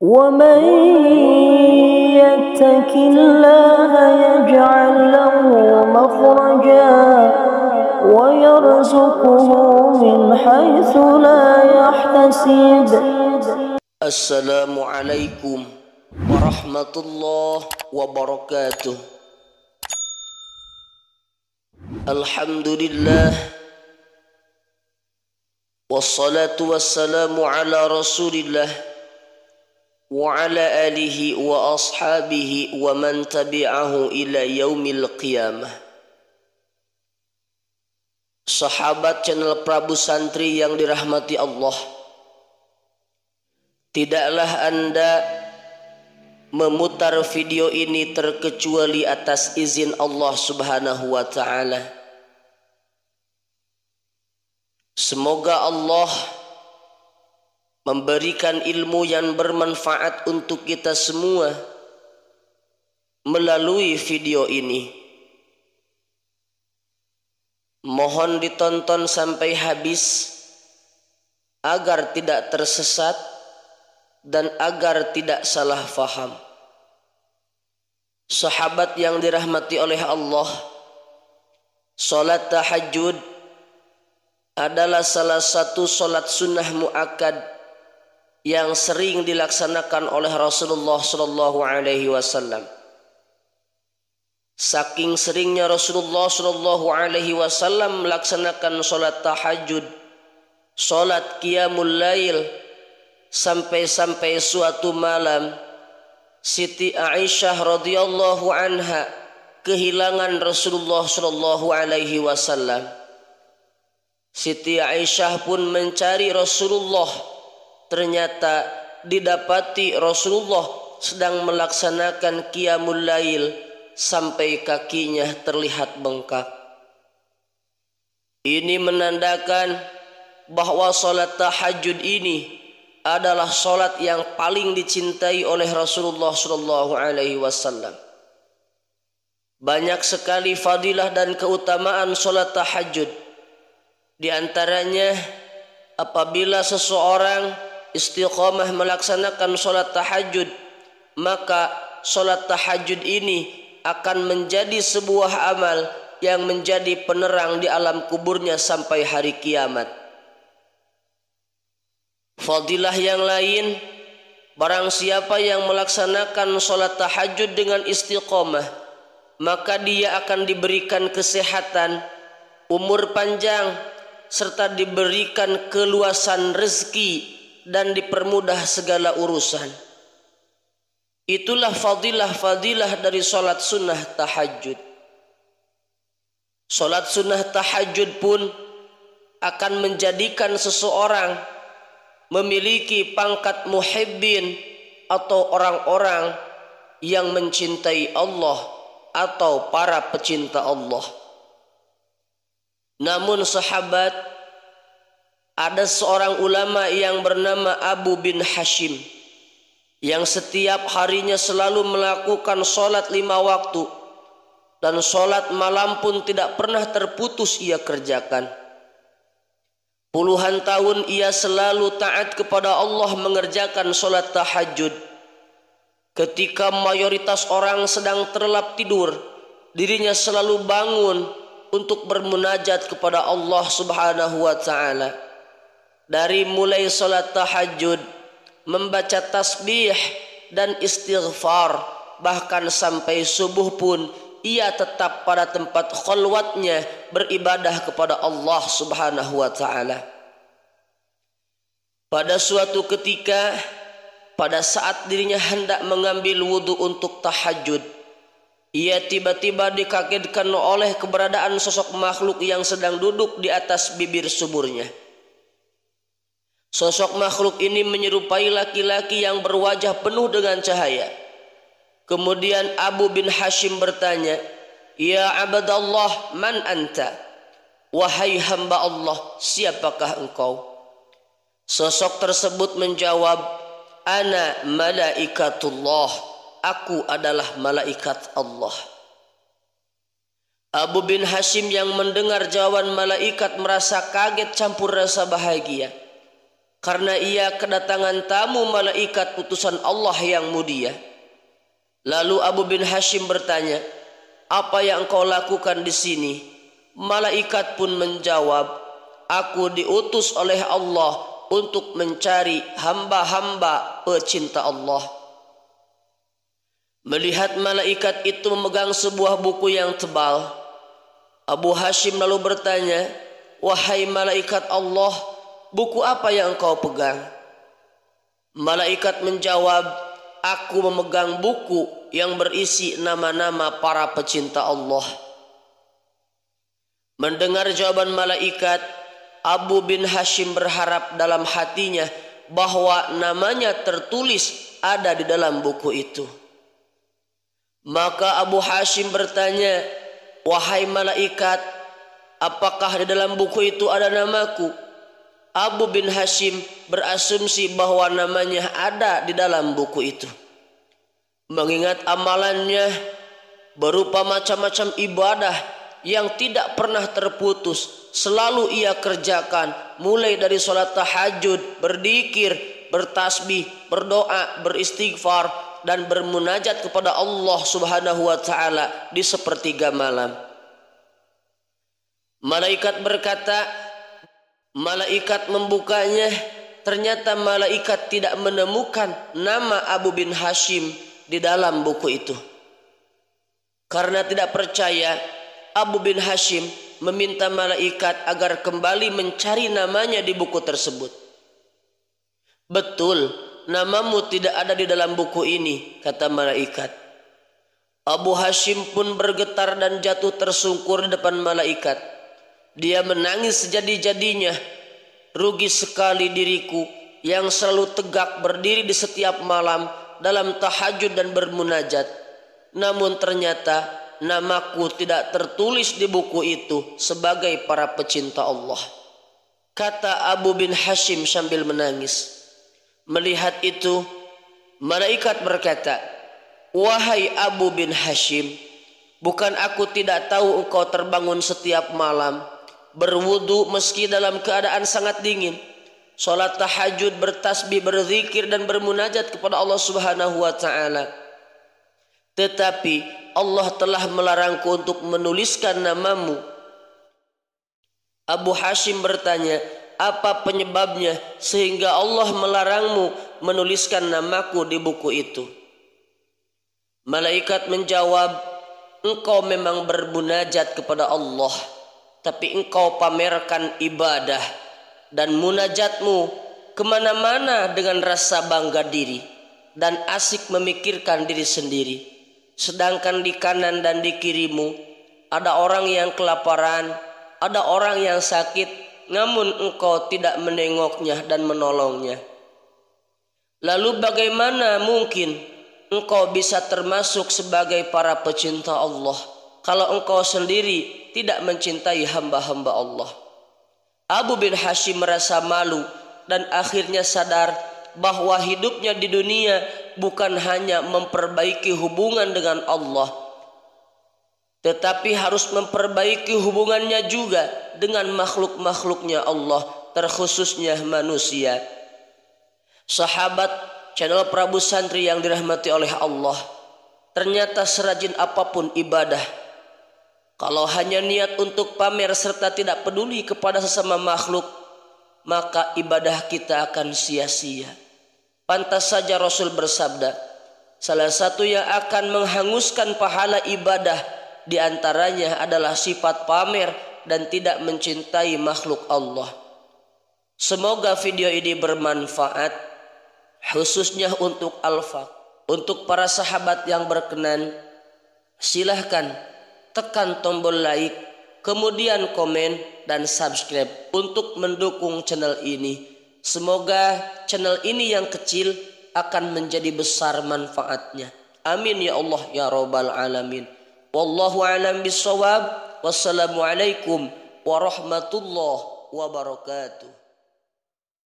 ومن يتق الله يجعل له مخرجا ويرزقه من حيث لا يحتسب. السلام عليكم ورحمة الله وبركاته. الحمد لله والصلاة والسلام على رسول الله وعلى آله وأصحابه ومن تبعه إلى يوم القيامة. Sahabat channel Prabu Santri yang dirahmati Allah, tidaklah Anda memutar video ini terkecuali atas izin Allah Subhanahu wa Ta'ala. Semoga Allah memberikan ilmu yang bermanfaat untuk kita semua melalui video ini. Mohon ditonton sampai habis agar tidak tersesat dan agar tidak salah faham. Sahabat yang dirahmati oleh Allah, salat tahajud adalah salah satu salat sunnah muakkad yang sering dilaksanakan oleh Rasulullah sallallahu alaihi wasallam. Saking seringnya Rasulullah sallallahu alaihi wasallam melaksanakan salat tahajud, salat qiyamul lail, sampai-sampai suatu malam Siti Aisyah radhiyallahu anha kehilangan Rasulullah sallallahu alaihi wasallam. Siti Aisyah pun mencari Rasulullah. Ternyata didapati Rasulullah sedang melaksanakan qiyamul lail sampai kakinya terlihat bengkak. Ini menandakan bahwa salat tahajud ini adalah salat yang paling dicintai oleh Rasulullah sallallahu alaihi wasallam. Banyak sekali fadilah dan keutamaan salat tahajud. Di antaranya apabila seseorang istiqamah melaksanakan salat tahajud, maka salat tahajud ini akan menjadi sebuah amal yang menjadi penerang di alam kuburnya sampai hari kiamat. Fadilah yang lain, barang siapa yang melaksanakan salat tahajud dengan istiqamah, maka dia akan diberikan kesehatan, umur panjang, serta diberikan keluasan rezeki dan dipermudah segala urusan. Itulah fadilah-fadilah dari salat sunnah tahajud. Salat sunnah tahajud pun akan menjadikan seseorang memiliki pangkat muhibbin atau orang-orang yang mencintai Allah atau para pecinta Allah. Namun sahabat, ada seorang ulama yang bernama Abu bin Hashim yang setiap harinya selalu melakukan sholat 5 waktu dan sholat malam pun tidak pernah terputus ia kerjakan. Puluhan tahun ia selalu taat kepada Allah mengerjakan sholat tahajud. Ketika mayoritas orang sedang terlelap tidur, dirinya selalu bangun untuk bermunajat kepada Allah Subhanahu wa Ta'ala. Dari mulai salat tahajud, membaca tasbih dan istighfar, bahkan sampai subuh pun ia tetap pada tempat khalwatnya beribadah kepada Allah Subhanahu wa Ta'ala. Pada suatu ketika, pada saat dirinya hendak mengambil wudu untuk tahajud, ia tiba-tiba dikagetkan oleh keberadaan sosok makhluk yang sedang duduk di atas bibir suburnya. Sosok makhluk ini menyerupai laki-laki yang berwajah penuh dengan cahaya. Kemudian Abu bin Hashim bertanya, "Ya abdallah, man anta?" Wahai hamba Allah, siapakah engkau? Sosok tersebut menjawab, "Ana malaikatullah." Aku adalah malaikat Allah. Abu bin Hashim yang mendengar jawaban malaikat merasa kaget campur rasa bahagia. karena ia kedatangan tamu malaikat utusan Allah yang mulia. Lalu Abu bin Hashim bertanya, "Apa yang engkau lakukan di sini?" Malaikat pun menjawab, "Aku diutus oleh Allah untuk mencari hamba-hamba pecinta Allah." Melihat malaikat itu memegang sebuah buku yang tebal, Abu Hashim lalu bertanya, "Wahai malaikat Allah, buku apa yang engkau pegang?" Malaikat menjawab, "Aku memegang buku yang berisi nama-nama para pecinta Allah." Mendengar jawaban malaikat, Abu bin Hashim berharap dalam hatinya bahwa namanya tertulis ada di dalam buku itu. Maka Abu Hashim bertanya, "Wahai malaikat, apakah di dalam buku itu ada namaku?" Abu bin Hashim berasumsi bahwa namanya ada di dalam buku itu. Mengingat amalannya berupa macam-macam ibadah yang tidak pernah terputus, selalu ia kerjakan, mulai dari sholat tahajud, berzikir, bertasbih, berdoa, beristighfar, dan bermunajat kepada Allah Subhanahu wa ta'ala di sepertiga malam. Malaikat berkata, malaikat membukanya, ternyata malaikat tidak menemukan nama Abu bin Hashim di dalam buku itu. Karena tidak percaya, Abu bin Hashim meminta malaikat agar kembali mencari namanya di buku tersebut. "Betul, namamu tidak ada di dalam buku ini," kata malaikat. Abu Hashim pun bergetar dan jatuh tersungkur di depan malaikat. Dia menangis sejadi-jadinya. "Rugi sekali diriku yang selalu tegak berdiri di setiap malam dalam tahajud dan bermunajat. Namun ternyata namaku tidak tertulis di buku itu sebagai para pecinta Allah," kata Abu bin Hashim sambil menangis. Melihat itu, malaikat berkata, "Wahai Abu bin Hashim, bukan aku tidak tahu engkau terbangun setiap malam, berwudu meski dalam keadaan sangat dingin, sholat tahajud, bertasbih, berzikir, dan bermunajat kepada Allah Subhanahu wa ta'ala. Tetapi Allah telah melarangku untuk menuliskan namamu." Abu Hashim bertanya, "Apa penyebabnya sehingga Allah melarangmu menuliskan namaku di buku itu?" Malaikat menjawab, "Engkau memang bermunajat kepada Allah, tapi engkau pamerkan ibadah dan munajatmu kemana-mana dengan rasa bangga diri dan asik memikirkan diri sendiri. Sedangkan di kanan dan di kirimu ada orang yang kelaparan, ada orang yang sakit, namun engkau tidak menengoknya dan menolongnya. Lalu bagaimana mungkin engkau bisa termasuk sebagai para pecinta Allah kalau engkau sendiri tidak mencintai hamba-hamba Allah?" Abu bin Hashim merasa malu dan akhirnya sadar bahwa hidupnya di dunia bukan hanya memperbaiki hubungan dengan Allah, tetapi harus memperbaiki hubungannya juga dengan makhluk-makhluknya Allah, terkhususnya manusia. Sahabat channel Prabu Santri yang dirahmati oleh Allah, ternyata serajin apapun ibadah, kalau hanya niat untuk pamer serta tidak peduli kepada sesama makhluk, maka ibadah kita akan sia-sia. Pantas saja Rasul bersabda, salah satu yang akan menghanguskan pahala ibadah di antaranya adalah sifat pamer dan tidak mencintai makhluk Allah. Semoga video ini bermanfaat, khususnya untuk Al-Faq. Untuk para sahabat yang berkenan, silahkan tekan tombol like, kemudian komen dan subscribe untuk mendukung channel ini. Semoga channel ini yang kecil akan menjadi besar manfaatnya. Amin ya Allah ya Rabbal Alamin. Wallahu a'lam bissawab. Wassalamualaikum warahmatullahi wabarakatuh.